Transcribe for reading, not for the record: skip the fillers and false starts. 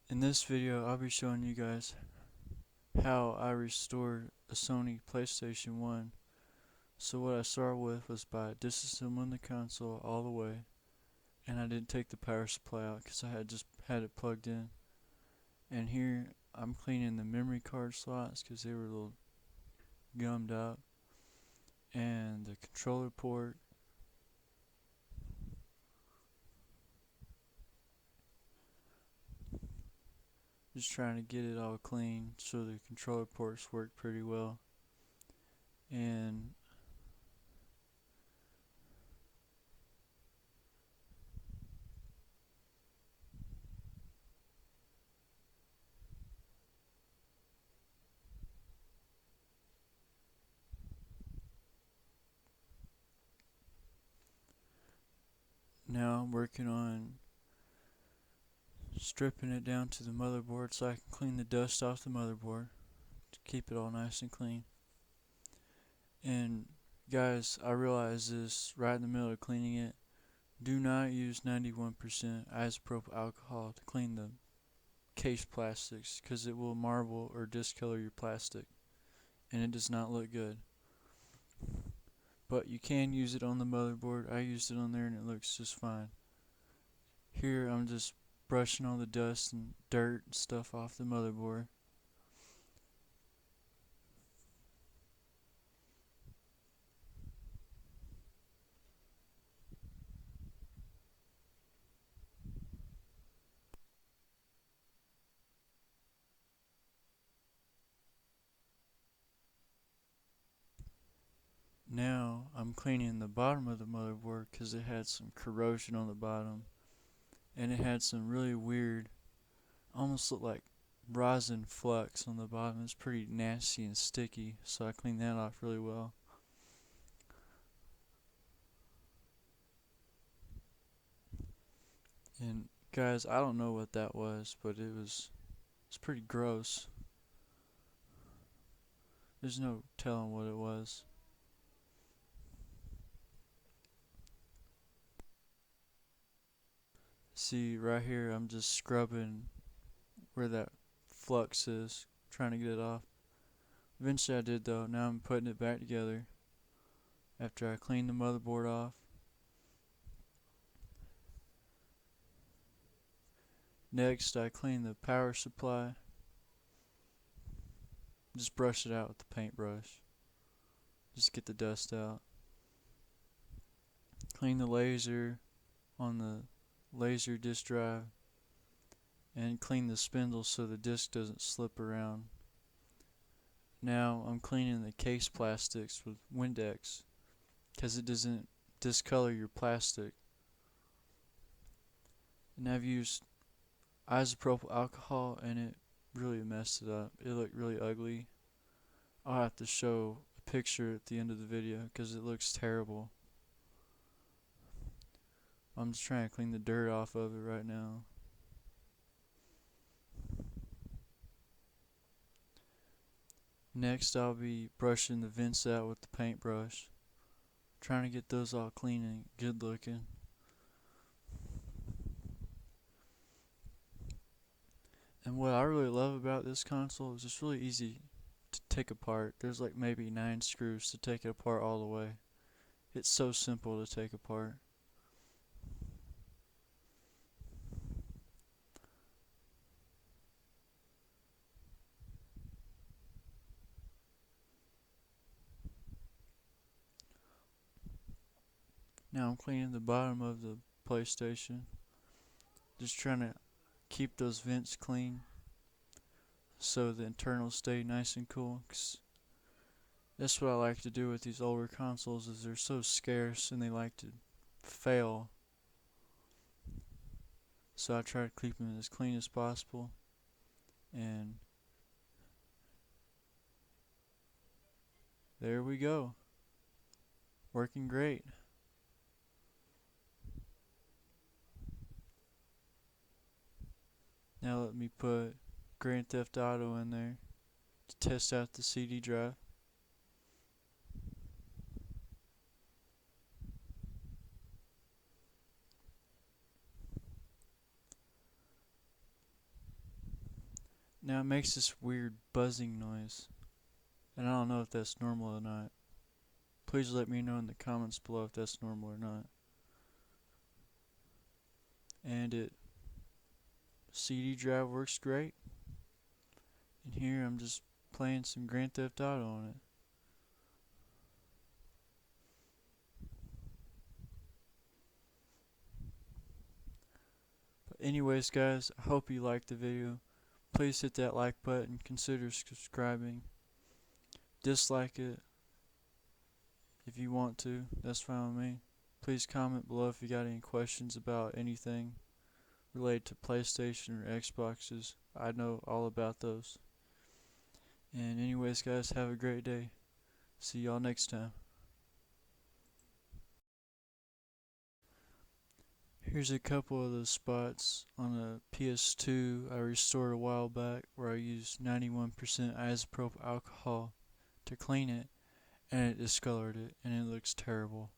In this video, I'll be showing you guys how I restored a Sony PlayStation 1. So what I started with was by disassembling the console all the way, and I didn't take the power supply out because I had just had it plugged in. And here I'm cleaning the memory card slots because they were a little gummed up, and the controller port. Just trying to get it all clean so the controller ports work pretty well. And now I'm working on stripping it down to the motherboard so I can clean the dust off the motherboard to keep it all nice and clean. And guys, I realized this right in the middle of cleaning it. Do not use 91% isopropyl alcohol to clean the case plastics because it will marble or discolor your plastic and it does not look good. But you can use it on the motherboard. I used it on there and it looks just fine. Here I'm just brushing all the dust and dirt and stuff off the motherboard. Now I'm cleaning the bottom of the motherboard because it had some corrosion on the bottom and it had some really weird, almost looked like rosin flux on the bottom. It's pretty nasty and sticky, so I cleaned that off really well. And guys, I don't know what that was, but it's pretty gross. There's no telling what it was. See, right here I'm just scrubbing where that flux is, trying to get it off. Eventually I did though. Now I'm putting it back together after I cleaned the motherboard off. Next I clean the power supply. Just brush it out with the paintbrush. Just get the dust out. Clean the laser on the laser disk drive and clean the spindle so the disk doesn't slip around. Now I'm cleaning the case plastics with Windex because it doesn't discolor your plastic. And I've used isopropyl alcohol and it really messed it up. It looked really ugly. I'll have to show a picture at the end of the video because it looks terrible. I'm just trying to clean the dirt off of it right now. Next I'll be brushing the vents out with the paintbrush. Trying to get those all clean and good looking. And what I really love about this console is it's really easy to take apart. There's like maybe 9 screws to take it apart all the way. It's so simple to take apart. Now I'm cleaning the bottom of the PlayStation. Just trying to keep those vents clean so the internals stay nice and cool. 'Cause that's what I like to do with these older consoles is they're so scarce and they like to fail. So I try to keep them as clean as possible. And there we go. Working great. Now let me put Grand Theft Auto in there to test out the CD drive. Now it makes this weird buzzing noise, and I don't know if that's normal or not. Please let me know in the comments below if that's normal or not. And it CD drive works great. And here I'm just playing some Grand Theft Auto on it. But anyways guys, I hope you liked the video. Please hit that like button, consider subscribing. Dislike it if you want to, that's fine with me. Please comment below if you got any questions about anything related to PlayStation or Xboxes. I know all about those. And anyways guys, have a great day. See y'all next time. Here's a couple of the spots on a PS2 I restored a while back where I used 91% isopropyl alcohol to clean it, and it discolored it, and it looks terrible.